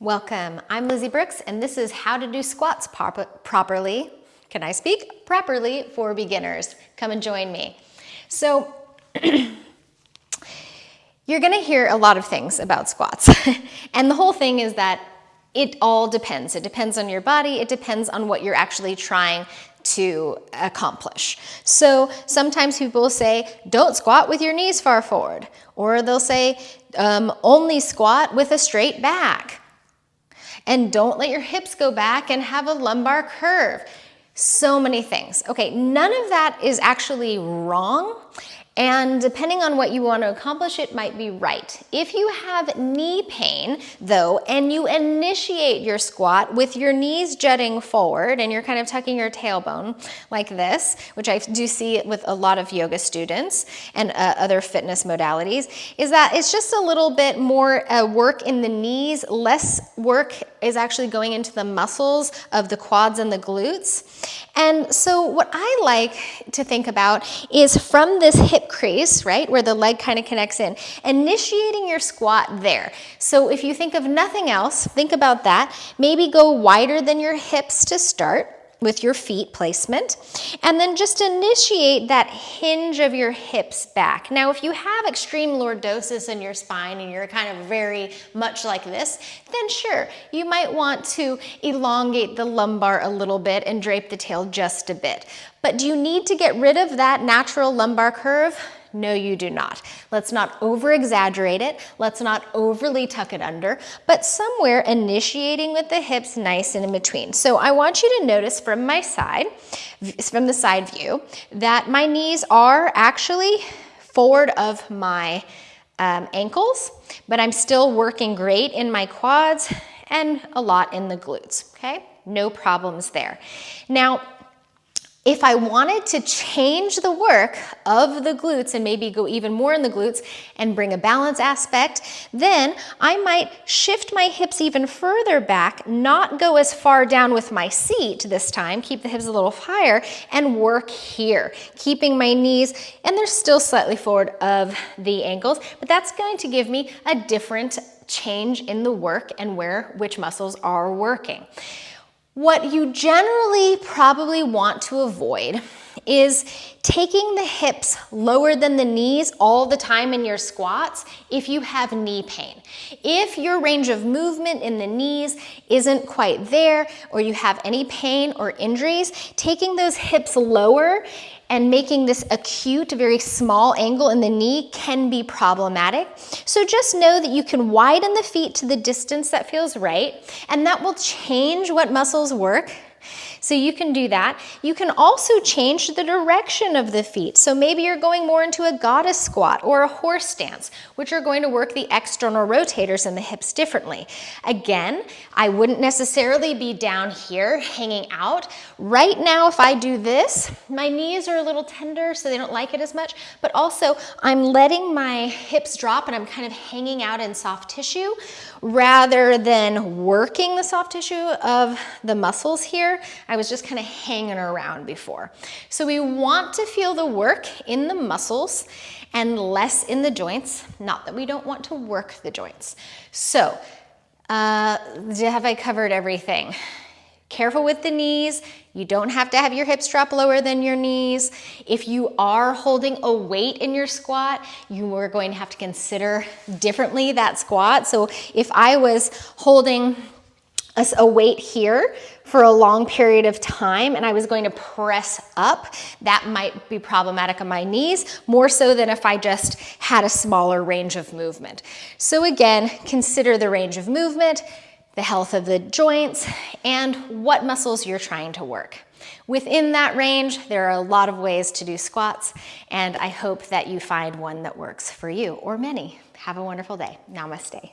Welcome, I'm Lizzie Brooks, and this is how to do squats properly. Can I speak? Properly for beginners. Come and join me. So, you're gonna hear a lot of things about squats. And the whole thing is that it all depends. It depends on your body. It depends on what you're actually trying to accomplish. So sometimes people will say, don't squat with your knees far forward. Or they'll say, only squat with a straight back. And don't let your hips go back and have a lumbar curve. So many things. Okay, none of that is actually wrong. And depending on what you want to accomplish, it might be right. If you have knee pain, though, and you initiate your squat with your knees jutting forward and you're kind of tucking your tailbone like this, which I do see with a lot of yoga students and other fitness modalities, is that it's just a little bit more work in the knees, less work is actually going into the muscles of the quads and the glutes. And so what I like to think about is from this hip crease, right, where the leg kind of connects in, initiating your squat there. So if you think of nothing else, think about that. Maybe go wider than your hips to start with your feet placement, and then just initiate that hinge of your hips back. Now, if you have extreme lordosis in your spine and you're kind of very much like this, then sure, you might want to elongate the lumbar a little bit and drape the tail just a bit. But do you need to get rid of that natural lumbar curve? No, you do not. Let's not over-exaggerate it. Let's not overly tuck it under, but somewhere initiating with the hips nice and in between. So I want you to notice from my side, from the side view, that my knees are actually forward of my ankles, but I'm still working great in my quads and a lot in the glutes, okay? No problems there. Now, if I wanted to change the work of the glutes and maybe go even more in the glutes and bring a balance aspect, then I might shift my hips even further back, not go as far down with my seat this time, keep the hips a little higher, and work here, keeping my knees, and they're still slightly forward of the ankles, but that's going to give me a different change in the work and which muscles are working. What you generally probably want to avoid is taking the hips lower than the knees all the time in your squats if you have knee pain. If your range of movement in the knees isn't quite there, or you have any pain or injuries, taking those hips lower and making this acute, very small angle in the knee can be problematic. So just know that you can widen the feet to the distance that feels right, and that will change what muscles work. So you can do that. You can also change the direction of the feet. So maybe you're going more into a goddess squat or a horse stance, which are going to work the external rotators in the hips differently. Again, I wouldn't necessarily be down here hanging out. Right now, if I do this, my knees are a little tender, so they don't like it as much, but also I'm letting my hips drop and I'm kind of hanging out in soft tissue rather than working the soft tissue of the muscles here. I was just kind of hanging around before. So we want to feel the work in the muscles and less in the joints. Not that we don't want to work the joints. So have I covered everything? Careful with the knees. You don't have to have your hips drop lower than your knees. If you are holding a weight in your squat, you are going to have to consider differently that squat. So if I was holding a weight here for a long period of time and I was going to press up, that might be problematic on my knees, more so than if I just had a smaller range of movement. So again, consider the range of movement, the health of the joints, and what muscles you're trying to work. Within that range, there are a lot of ways to do squats, and I hope that you find one that works for you, or many. Have a wonderful day. Namaste.